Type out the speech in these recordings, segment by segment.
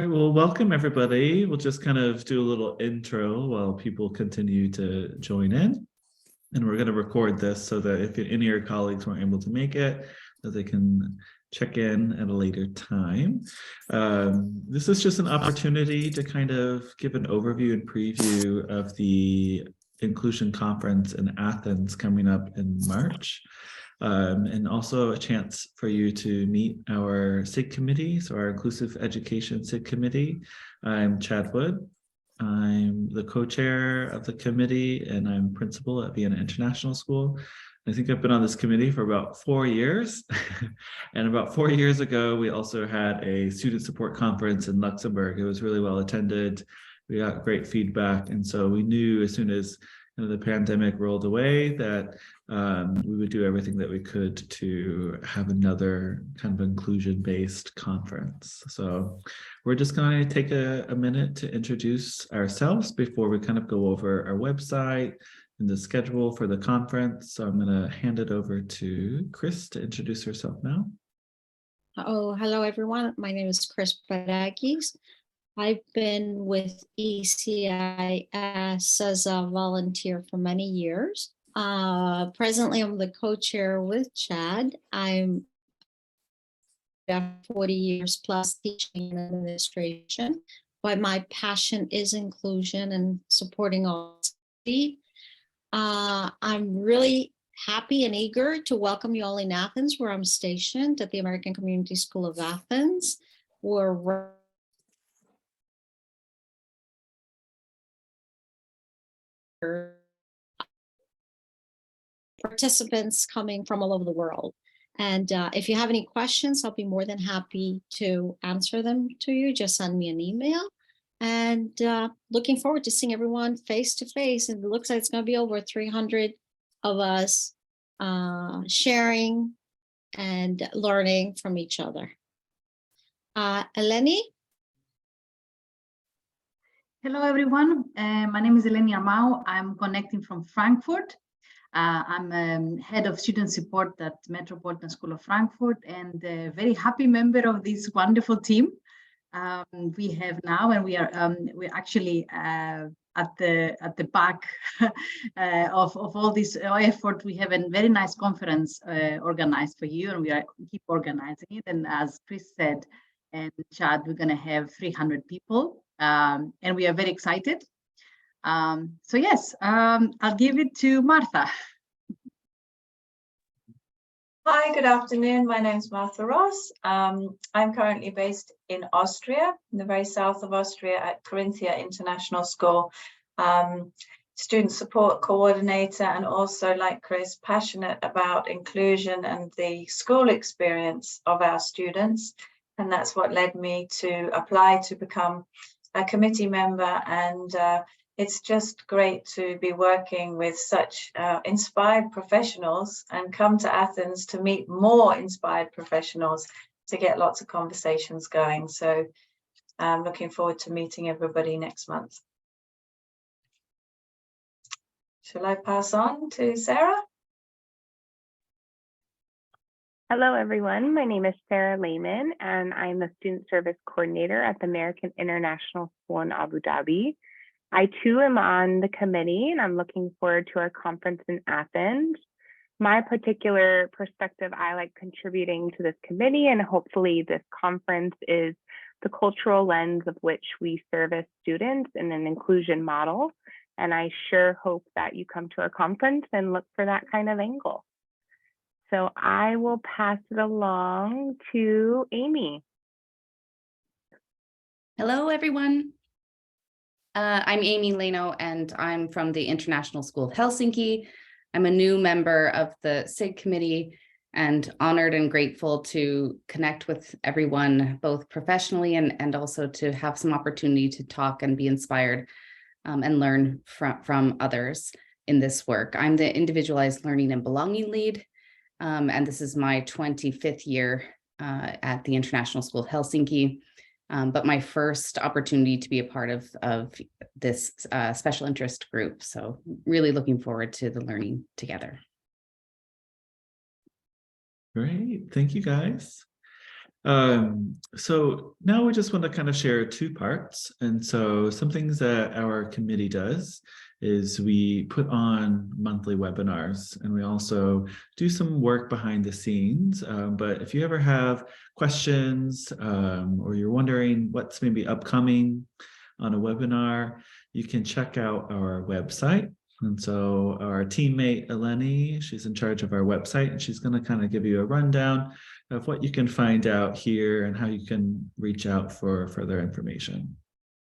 All right, well, welcome everybody. We'll just kind of do a little intro while people continue to join in. And we're going to record this so that if any of your colleagues weren't able to make it, that they can check in at a later time. This is just an opportunity to kind of give an overview and preview of the Inclusion Conference in Athens coming up in March. And also a chance for you to meet our SIG committee, so our Inclusive Education SIG committee. I'm Chad Wood. I'm the co-chair of the committee and I'm principal at Vienna International School. I think I've been on this committee for about 4 years. And about 4 years ago, we also had a student support conference in Luxembourg. It was really well attended. We got great feedback. And so we knew as soon as the pandemic rolled away that we would do everything that we could to have another kind of inclusion-based conference. So we're just going to take a minute to introduce ourselves before we kind of go over our website and the schedule for the conference. So I'm going to hand it over to Chris to introduce herself now. Oh, hello everyone. My name is Chris Badakis. I've been with ECIS as a volunteer for many years. Presently, I'm the co-chair with Chad. I'm 40 years plus teaching and administration, but my passion is inclusion and supporting all. I'm really happy and eager to welcome you all in Athens, where I'm stationed at the American Community School of Athens. We're participants coming from all over the world. And if you have any questions, I'll be more than happy to answer them to you. Just send me an email. And looking forward to seeing everyone face to face. And it looks like it's going to be over 300 of us sharing and learning from each other. Eleni? Hello, everyone. My name is Eleni Armau. I'm connecting from Frankfurt. I'm head of student support at Metropolitan School of Frankfurt and a very happy member of this wonderful team we have now, and we're actually at the back of all this effort. We have a very nice conference organized for you, and we keep organizing it. And as Chris said, and Chad, we're going to have 300 people. And we are very excited. So yes, I'll give it to Martha. Hi, good afternoon. My name is Martha Ross. I'm currently based in Austria, in the very south of Austria at Carinthia International School. Student support coordinator, and also, like Chris, passionate about inclusion and the school experience of our students. And that's what led me to apply to become a committee member, and it's just great to be working with such inspired professionals and come to Athens to meet more inspired professionals to get lots of conversations going. So I'm looking forward to meeting everybody next month. Shall I pass on to Sarah? Hello, everyone. My name is Sarah Lehman, and I'm the Student Service Coordinator at the American International School in Abu Dhabi. I, too, am on the committee, and I'm looking forward to our conference in Athens. My particular perspective, I like contributing to this committee, and hopefully this conference is the cultural lens of which we service students in an inclusion model. And I sure hope that you come to our conference and look for that kind of angle. So I will pass it along to Amy. Hello, everyone. I'm Amy Leno, and I'm from the International School of Helsinki. I'm a new member of the SIG committee and honored and grateful to connect with everyone, both professionally and also to have some opportunity to talk and be inspired and learn from others in this work. I'm the Individualized Learning and Belonging Lead. And this is my 25th year at the International School of Helsinki, but my first opportunity to be a part of this special interest group. So really looking forward to the learning together. Great, thank you guys. So now we just want to kind of share two parts. And so some things that our committee does is we put on monthly webinars, and we also do some work behind the scenes. But if you ever have questions, or you're wondering what's maybe upcoming on a webinar, you can check out our website. And so our teammate Eleni, she's in charge of our website, and she's going to kind of give you a rundown of what you can find out here and how you can reach out for further information.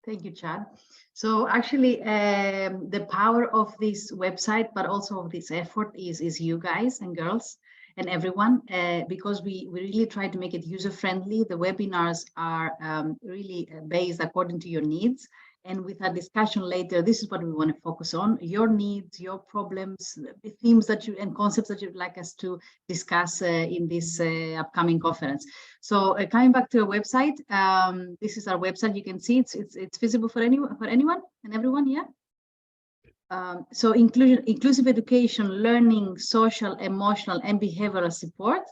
Thank you, Chad. So actually, the power of this website, but also of this effort is you guys and girls and everyone, because we really try to make it user-friendly. The webinars are really based according to your needs. And with our discussion later, this is what we want to focus on: your needs, your problems, the themes that you and concepts that you'd like us to discuss in this upcoming conference. So coming back to our website, this is our website. You can see it's visible for anyone and everyone. Yeah. So inclusive education, learning, social, emotional, and behavioral support.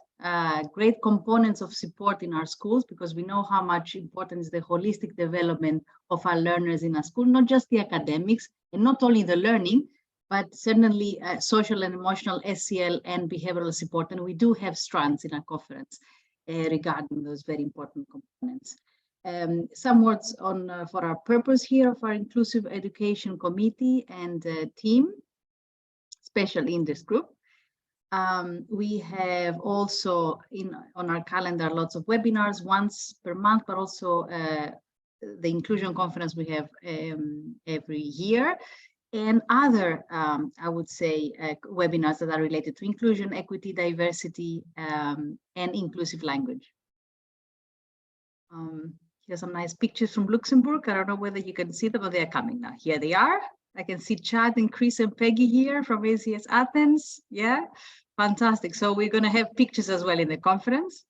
Great components of support in our schools, because we know how much important is the holistic development of our learners in our school, not just the academics and not only the learning, but certainly social and emotional, SEL, and behavioral support. And we do have strands in our conference regarding those very important components. Some words on for our purpose here of our Inclusive Education Committee and team, especially in this group. We have also on our calendar lots of webinars once per month, but also the inclusion conference we have every year, and other, I would say, webinars that are related to inclusion, equity, diversity, and inclusive language. Here's some nice pictures from Luxembourg. I don't know whether you can see them, but they are coming now. Here they are. I can see Chad and Chris and Peggy here from ACS Athens. Yeah, fantastic. So we're going to have pictures as well in the conference.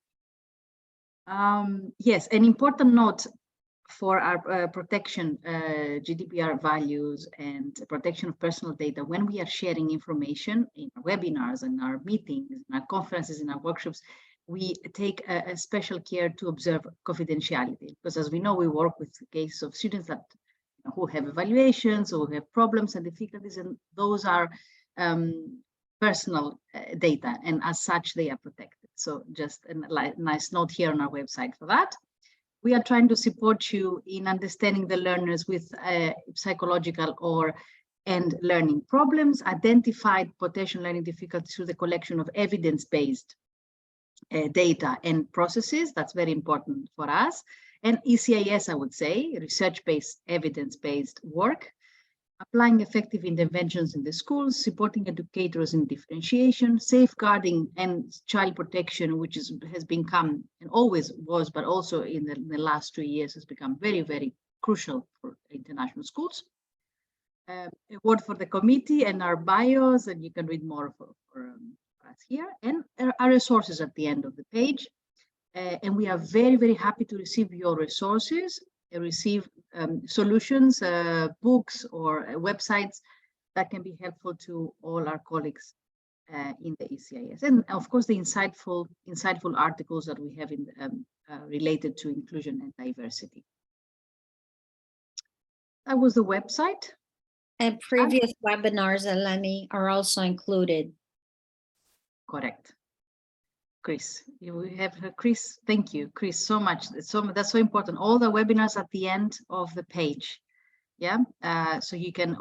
Yes, an important note for our protection, GDPR values and protection of personal data. When we are sharing information in our webinars and our meetings, in our conferences, in our workshops, we take a special care to observe confidentiality, because as we know, we work with cases of students that who have evaluations or who have problems and difficulties, and those are personal data, and as such they are protected. So just a nice note here on our website for that. We are trying to support you in understanding the learners with psychological and learning problems, identified potential learning difficulties through the collection of evidence-based data and processes. That's very important for us. And ECIS, I would say, research-based, evidence-based work, applying effective interventions in the schools, supporting educators in differentiation, safeguarding and child protection, which has become and always was, but also in the last 2 years has become very, very crucial for international schools. A word for the committee and our bios, and you can read more for us here, and our resources at the end of the page. And we are very, very happy to receive your resources, receive solutions, books or websites that can be helpful to all our colleagues in the ECIS. And of course, the insightful articles that we have in related to inclusion and diversity. That was the website. And previous webinars, Eleni, are also included. Correct. Chris, we have Chris. Thank you, Chris, so much. That's so important. All the webinars at the end of the page. Yeah. So you can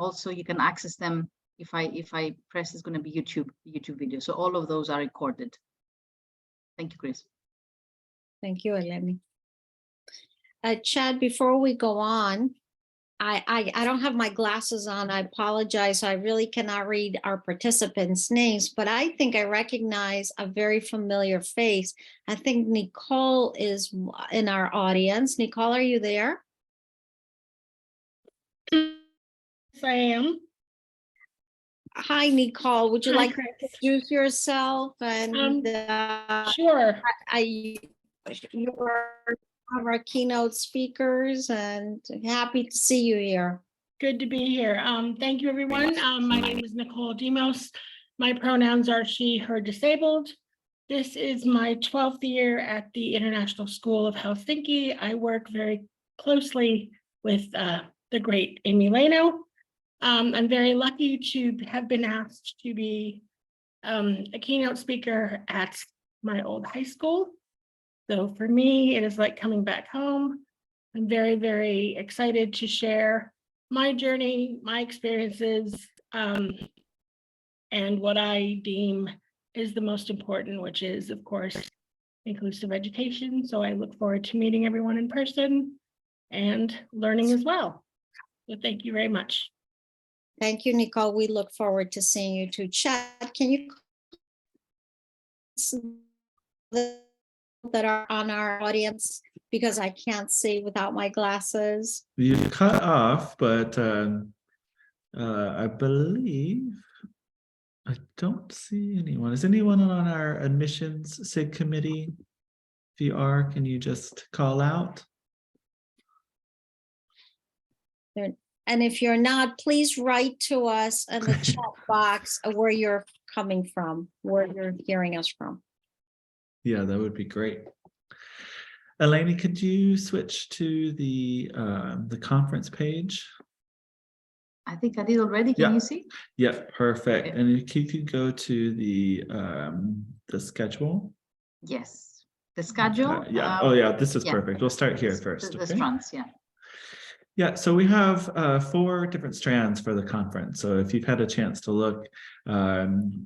access them. If I press, it's going to be YouTube video. So all of those are recorded. Thank you, Chris. Thank you, Eleni. Chad, before we go on, I don't have my glasses on. I apologize. I really cannot read our participants' names, but I think I recognize a very familiar face. I think Nicole is in our audience. Nicole, are you there? Yes, I am. Hi, Nicole. Would you like to introduce yourself? And sure. You're one of our keynote speakers, and happy to see you here. Good to be here. Thank you, everyone. My name is Nicole Demos. My pronouns are she, her, disabled. This is my 12th year at the International School of Helsinki. I work very closely with the great Amy Leno. I'm very lucky to have been asked to be a keynote speaker at my old high school. So for me, it is like coming back home. I'm very, very excited to share my journey, my experiences, and what I deem is the most important, which is, of course, inclusive education. So I look forward to meeting everyone in person and learning as well. So thank you very much. Thank you, Nicole. We look forward to seeing you too. Chad, can you that are on our audience, because I can't see without my glasses? You cut off, but I believe I don't see anyone. Is anyone on our admissions SIG committee? If you are, can you just call out? And if you're not, please write to us in the chat box where you're coming from, where you're hearing us from. Yeah, that would be great. Eleni, could you switch to the conference page? I think I did already. Can you see? Yeah, perfect. Okay. And if you could go to the schedule. Yes. The schedule. Yeah. Oh, yeah. This is yeah. perfect. We'll start here first. The Okay. strands, yeah. Yeah, so we have 4 different strands for the conference. So if you've had a chance to look,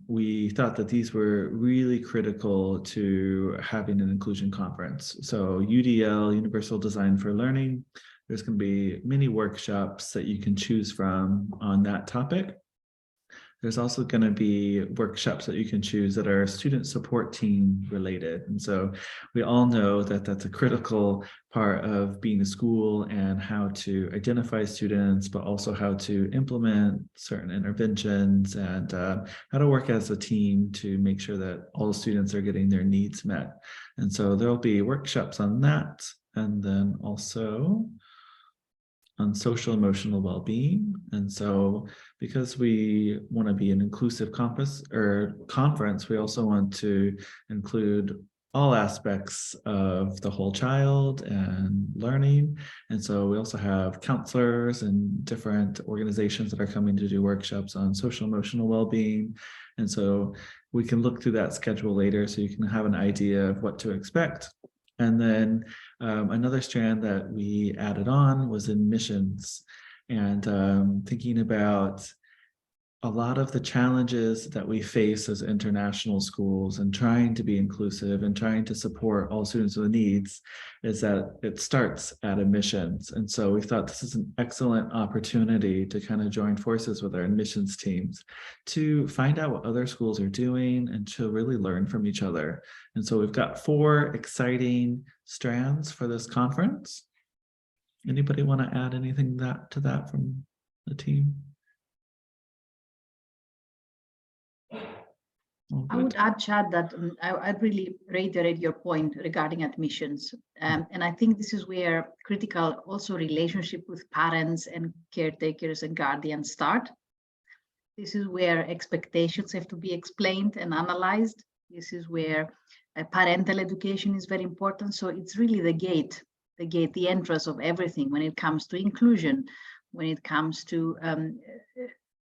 we thought that these were really critical to having an inclusion conference. So UDL, Universal Design for Learning, there's going to be many workshops that you can choose from on that topic. There's also going to be workshops that you can choose that are student support team related. And so we all know that that's a critical part of being a school and how to identify students, but also how to implement certain interventions and how to work as a team to make sure that all students are getting their needs met. And so there'll be workshops on that. And then also on social emotional well-being. And so because we want to be an inclusive conference, we also want to include all aspects of the whole child and learning. And so we also have counselors and different organizations that are coming to do workshops on social emotional well-being. And so we can look through that schedule later so you can have an idea of what to expect. And then another strand that we added on was admissions, and thinking about a lot of the challenges that we face as international schools and trying to be inclusive and trying to support all students with needs is that it starts at admissions. And so we thought this is an excellent opportunity to kind of join forces with our admissions teams to find out what other schools are doing and to really learn from each other. And so we've got 4 exciting strands for this conference. Anybody want to add anything to that from the team? I would add, Chad, that I'd really reiterate your point regarding admissions. And I think this is where critical also relationship with parents and caretakers and guardians start. This is where expectations have to be explained and analyzed. This is where parental education is very important. So it's really the entrance of everything when it comes to inclusion, when it comes to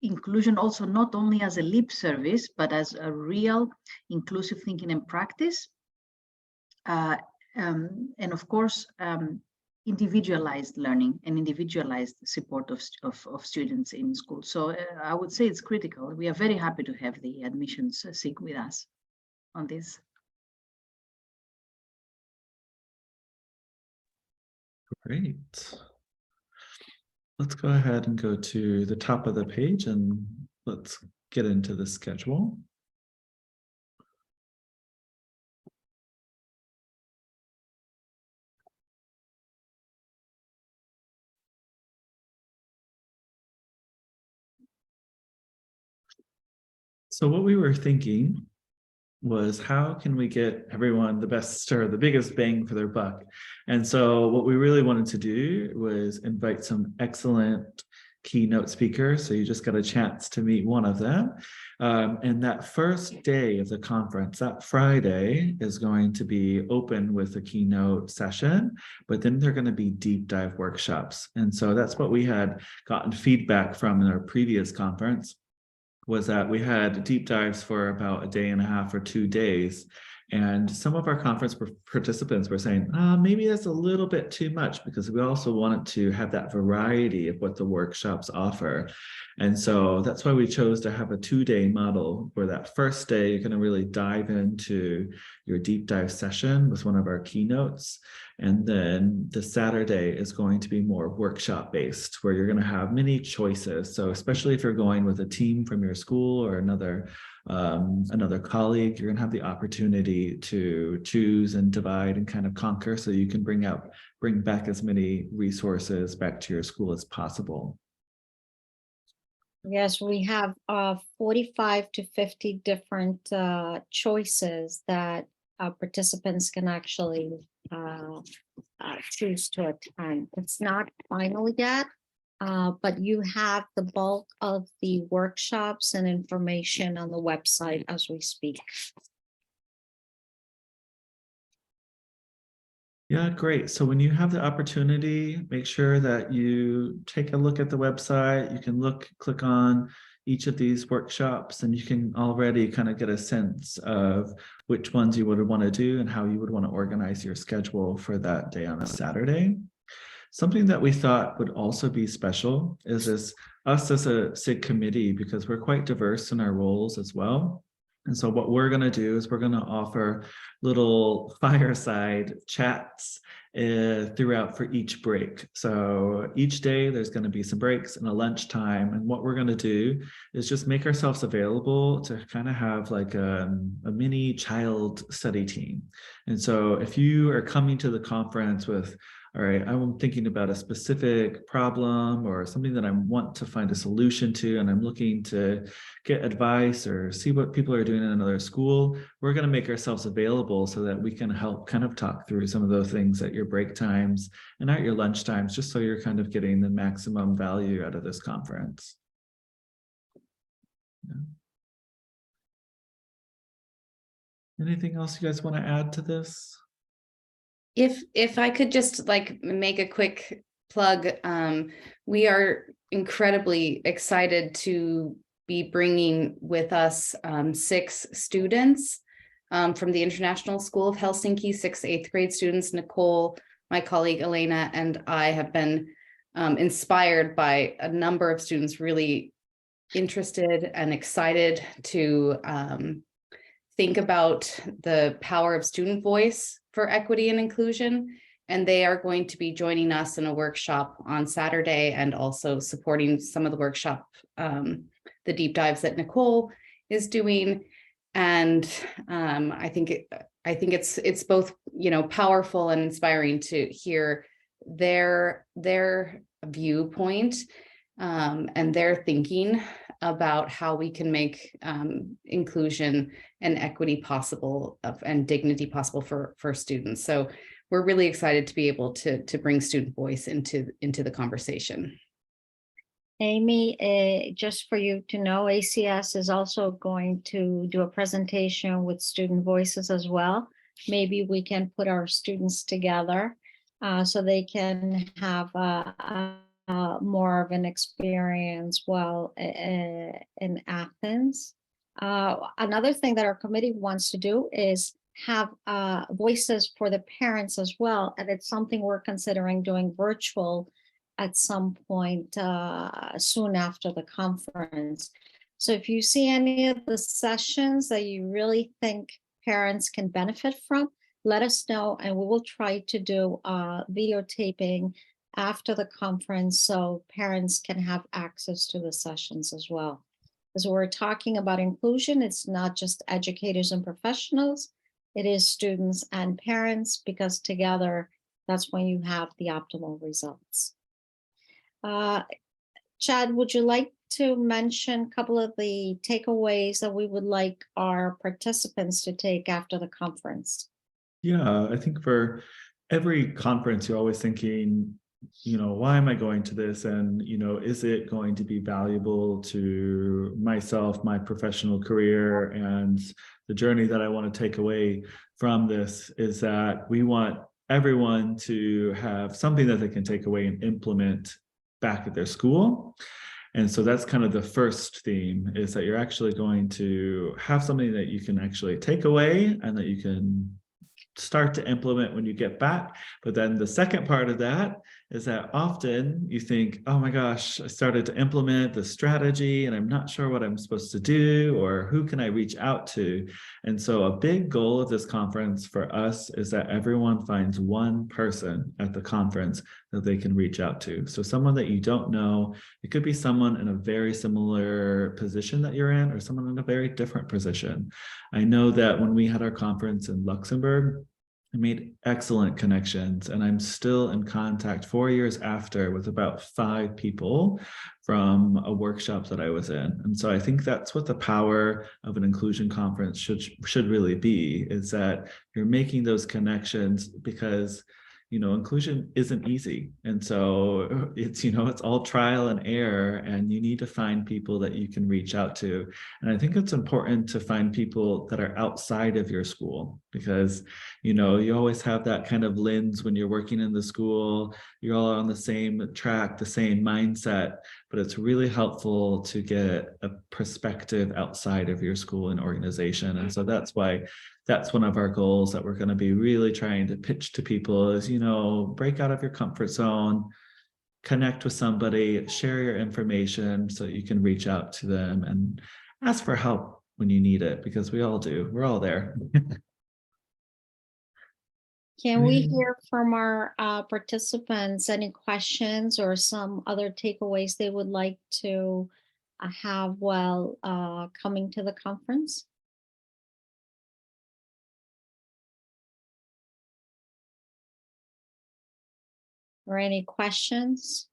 inclusion also not only as a lip service, but as a real inclusive thinking and practice. And of course, individualized learning and individualized support of students in school. So I would say it's critical. We are very happy to have the admissions SIG with us on this. Great. Let's go ahead and go to the top of the page and let's get into the schedule. So what we were thinking was how can we get everyone the best or the biggest bang for their buck? And so what we really wanted to do was invite some excellent keynote speakers. So you just got a chance to meet one of them. And that first day of the conference, that Friday, is going to be open with a keynote session, but then they're going to be deep dive workshops. And so that's what we had gotten feedback from in our previous conference, was that we had deep dives for about a day and a half or 2 days. And some of our conference participants were saying, maybe that's a little bit too much, because we also wanted to have that variety of what the workshops offer. And so that's why we chose to have a 2-day model, where that first day you're going to really dive into your deep dive session with one of our keynotes. And then the Saturday is going to be more workshop based, where you're going to have many choices. So especially if you're going with a team from your school or another colleague, you're going to have the opportunity to choose and divide and kind of conquer, so you can bring back as many resources back to your school as possible. Yes, we have 45 to 50 different choices that participants can actually choose to attend. It's not final yet, but you have the bulk of the workshops and information on the website as we speak. Yeah, great. So when you have the opportunity, make sure that you take a look at the website. You can click on each of these workshops, and you can already kind of get a sense of which ones you would want to do and how you would want to organize your schedule for that day on a Saturday. Something that we thought would also be special is us as a SIG committee, because we're quite diverse in our roles as well. And so what we're going to do is we're going to offer little fireside chats throughout for each break. So each day there's going to be some breaks and a lunchtime. And what we're going to do is just make ourselves available to kind of have like a mini child study team. And so if you are coming to the conference with, all right, I'm thinking about a specific problem or something that I want to find a solution to, and I'm looking to get advice or see what people are doing in another school, we're going to make ourselves available so that we can help kind of talk through some of those things at your break times and at your lunch times, just so you're kind of getting the maximum value out of this conference. Yeah. Anything else you guys want to add to this? If I could just like make a quick plug, we are incredibly excited to be bringing with us 6 students from the International School of Helsinki, 6th, 8th grade students. Nicole, my colleague Elena, and I have been inspired by a number of students really interested and excited to think about the power of student voice for equity and inclusion. And they are going to be joining us in a workshop on Saturday, and also supporting some of the workshop, the deep dives that Nicole is doing. And I think it's both, you know, powerful and inspiring to hear their viewpoint and their thinking about how we can make inclusion and equity possible and dignity possible for students. So we're really excited to be able to bring student voice into the conversation. Amy, just for you to know, ACS is also going to do a presentation with student voices as well. Maybe we can put our students together so they can have more of an experience while in Athens. Another thing that our committee wants to do is have voices for the parents as well. And it's something we're considering doing virtual at some point soon after the conference. So if you see any of the sessions that you really think parents can benefit from, let us know, and we will try to do videotaping after the conference so parents can have access to the sessions as well. As we're talking about inclusion, it's not just educators and professionals, it is students and parents, because together, that's when you have the optimal results. Chad, would you like to mention a couple of the takeaways that we would like our participants to take after the conference? Yeah, I think for every conference, you're always thinking, why am I going to this? And, is it going to be valuable to myself, my professional career, and the journey that I want to take away from this is that we want everyone to have something that they can take away and implement back at their school. And so that's kind of the first theme, is that you're actually going to have something that you can actually take away and that you can start to implement when you get back. But then the second part of that is that often you think, oh my gosh, I started to implement the strategy and I'm not sure what I'm supposed to do, or who can I reach out to? And so a big goal of this conference for us is that everyone finds one person at the conference that they can reach out to. So someone that you don't know, it could be someone in a very similar position that you're in, or someone in a very different position. I know that when we had our conference in Luxembourg, I made excellent connections, and I'm still in contact 4 years after with about 5 people from a workshop that I was in. And so I think that's what the power of an inclusion conference should really be, is that you're making those connections, because inclusion isn't easy. And so it's, it's all trial and error, and you need to find people that you can reach out to. And I think it's important to find people that are outside of your school, because, you always have that kind of lens when you're working in the school, you're all on the same track, the same mindset, but it's really helpful to get a perspective outside of your school and organization. And so that's one of our goals that we're going to be really trying to pitch to people is, break out of your comfort zone, connect with somebody, share your information so you can reach out to them and ask for help when you need it, because we all do. We're all there. Can we hear from our participants any questions or some other takeaways they would like to have while coming to the conference? Or any questions?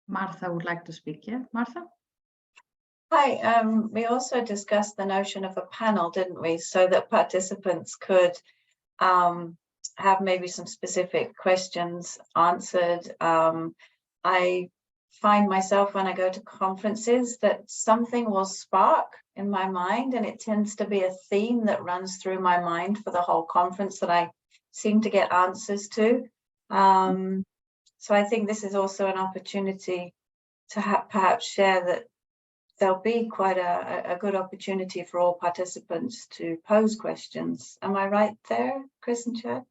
Martha would like to speak. Yeah, Martha? Hi, we also discussed the notion of a panel, didn't we? So that participants could have maybe some specific questions answered. I find myself when I go to conferences that something will spark in my mind, and it tends to be a theme that runs through my mind for the whole conference that I seem to get answers to. So I think this is also an opportunity to perhaps share that there'll be quite a good opportunity for all participants to pose questions. Am I right there, Chris and Chad?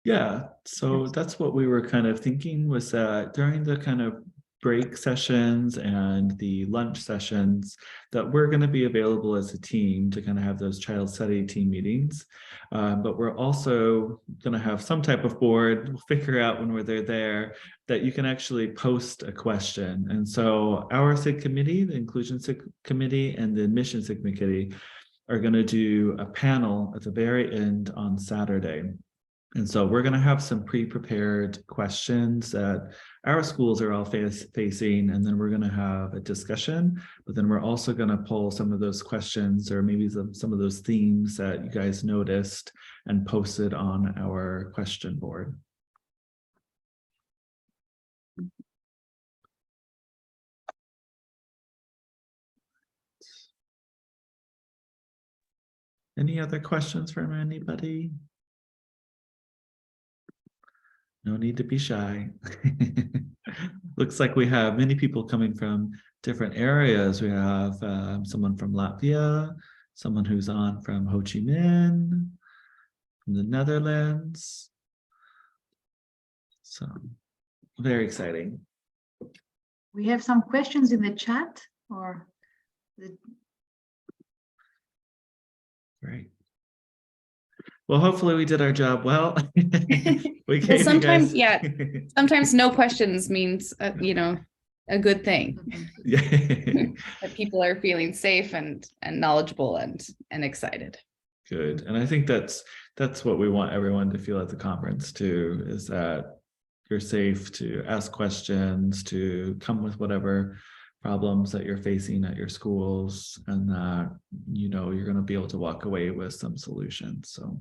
Yeah, so that's what we were kind of thinking, was that during the kind of break sessions and the lunch sessions that we're going to be available as a team to kind of have those child study team meetings. But we're also going to have some type of board. We'll figure out when we're there that you can actually post a question. And so our SIG committee, the Inclusion SIG committee and the Admission SIG committee are going to do a panel at the very end on Saturday. And so we're going to have some pre-prepared questions that our schools are all facing, and then we're going to have a discussion, but then we're also going to pull some of those questions or maybe some of those themes that you guys noticed and post it on our question board. Any other questions from anybody? No need to be shy. Looks like we have many people coming from different areas. We have someone from Latvia, someone who's on from Ho Chi Minh, from the Netherlands. So very exciting. We have some questions in the chat, or Great. Well, hopefully we did our job well. Well, sometimes, yeah, sometimes no questions means, a good thing. Yeah. That people are feeling safe and knowledgeable and excited. Good. And I think that's what we want everyone to feel at the conference too, is that you're safe to ask questions, to come with whatever problems that you're facing at your schools, and that, you know, you're going to be able to walk away with some solutions. So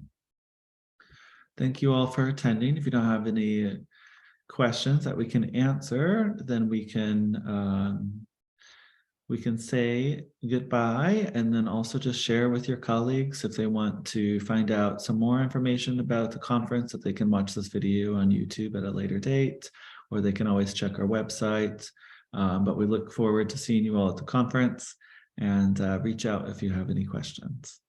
thank you all for attending. If you don't have any questions that we can answer, then we can say goodbye, and then also just share with your colleagues if they want to find out some more information about the conference, that they can watch this video on YouTube at a later date, or they can always check our website. But we look forward to seeing you all at the conference, and reach out if you have any questions.